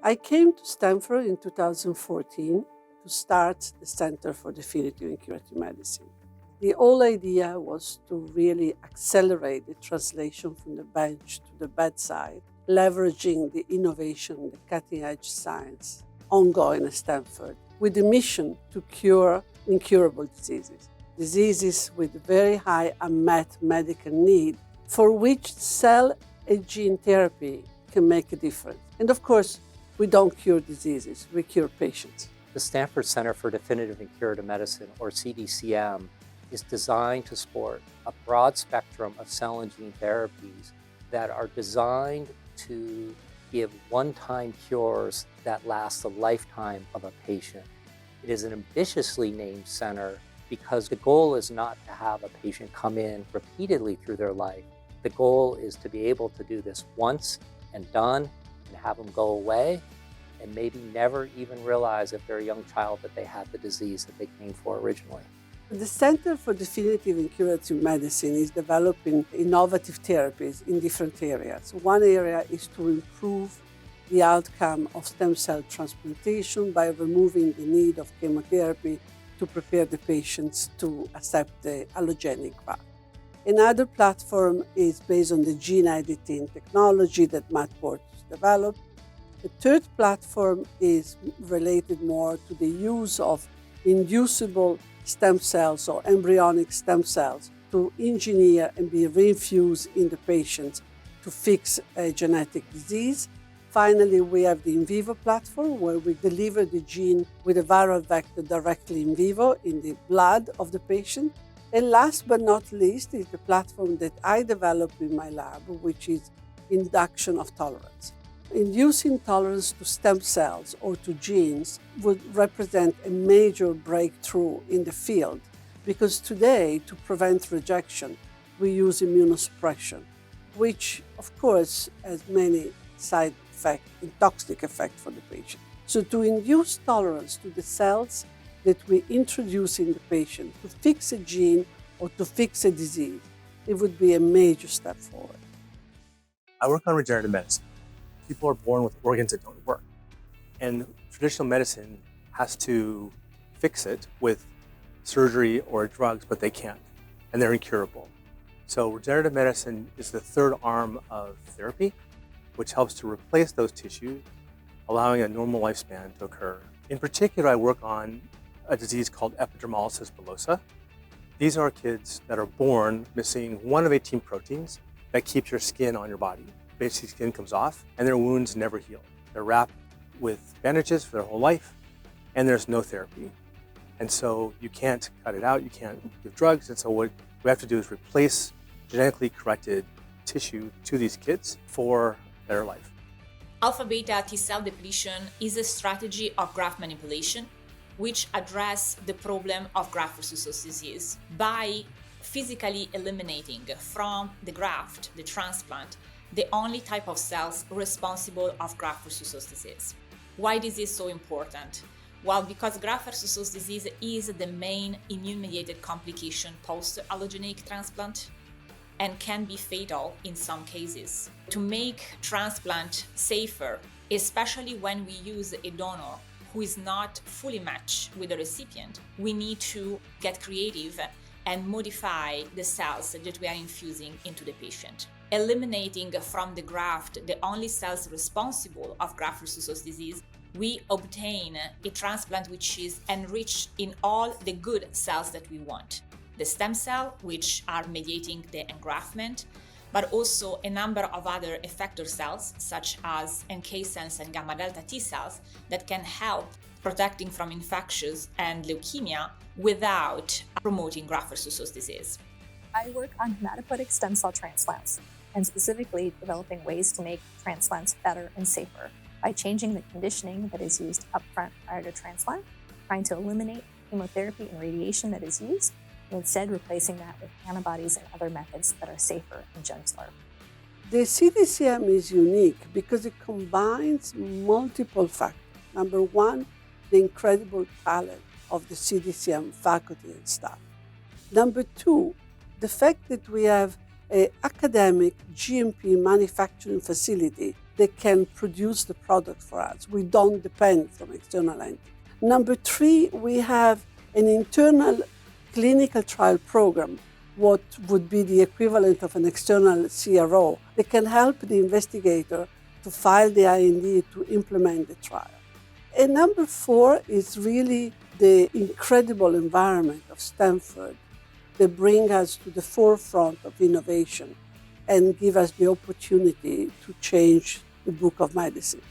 I came to Stanford in 2014 to start the Center for Definitive and Curative Medicine. The whole idea was to really accelerate the translation from the bench to the bedside, leveraging the innovation, the cutting-edge science ongoing at Stanford, with the mission to cure incurable diseases, diseases with very high unmet medical need, for which cell and gene therapy can make a difference. And of course, we don't cure diseases, we cure patients. The Stanford Center for Definitive and Curative Medicine, or CDCM, is designed to support a broad spectrum of cell and gene therapies that are designed to give one-time cures that last the lifetime of a patient. It is an ambitiously named center because the goal is not to have a patient come in repeatedly through their life. The goal is to be able to do this once and done and have them go away and maybe never even realize if they're a young child that they had the disease that they came for originally. The Center for Definitive and Curative Medicine is developing innovative therapies in different areas. One area is to improve the outcome of stem cell transplantation by removing the need of chemotherapy to prepare the patients to accept the allogenic graft. Another platform is based on the gene editing technology that Matt Porteus developed. The third platform is related more to the use of inducible stem cells or embryonic stem cells to engineer and be reinfused in the patients to fix a genetic disease. Finally, we have the in vivo platform where we deliver the gene with a viral vector directly in vivo in the blood of the patient. And last but not least is the platform that I developed in my lab, which is induction of tolerance. Inducing tolerance to stem cells or to genes would represent a major breakthrough in the field because today, to prevent rejection, we use immunosuppression, which of course has many side effects and toxic effects for the patient. So to induce tolerance to the cells that we introduce in the patient to fix a gene or to fix a disease, it would be a major step forward. I work on regenerative medicine. People are born with organs that don't work. And traditional medicine has to fix it with surgery or drugs, but they can't, and they're incurable. So regenerative medicine is the third arm of therapy, which helps to replace those tissues, allowing a normal lifespan to occur. In particular, I work on a disease called epidermolysis bullosa. These are kids that are born missing one of 18 proteins that keeps your skin on your body. Basically, skin comes off and their wounds never heal. They're wrapped with bandages for their whole life and there's no therapy. And so you can't cut it out, you can't give drugs. And so what we have to do is replace genetically corrected tissue to these kids for better life. Alpha-beta T-cell depletion is a strategy of graft manipulation which addresses the problem of graft-versus-host disease by physically eliminating from the graft, the transplant, the only type of cells responsible of graft-versus-host disease. Why this is so important? Well, because graft-versus-host disease is the main immune-mediated complication post-allogenic transplant and can be fatal in some cases. To make transplant safer, especially when we use a donor who is not fully matched with the recipient, we need to get creative and modify the cells that we are infusing into the patient. Eliminating from the graft the only cells responsible of graft-versus-host disease, we obtain a transplant which is enriched in all the good cells that we want. The stem cell, which are mediating the engraftment, but also a number of other effector cells, such as NK cells and gamma delta T cells, that can help protecting from infections and leukemia without promoting graft-versus-host disease. I work on hematopoietic stem cell transplants, and specifically developing ways to make transplants better and safer by changing the conditioning that is used upfront prior to transplant, trying to eliminate chemotherapy and radiation that is used, and instead replacing that with antibodies and other methods that are safer and gentler. The CDCM is unique because it combines multiple factors. Number one, the incredible talent of the CDCM faculty and staff. Number two, the fact that we have an academic GMP manufacturing facility they can produce the product for us. We don't depend from external entities. Number 3, we have an internal clinical trial program, what would be the equivalent of an external CRO. They can help the investigator to file the IND to implement the trial. And number 4 is really the incredible environment of Stanford that bring us to the forefront of innovation and give us the opportunity to change the book of medicine.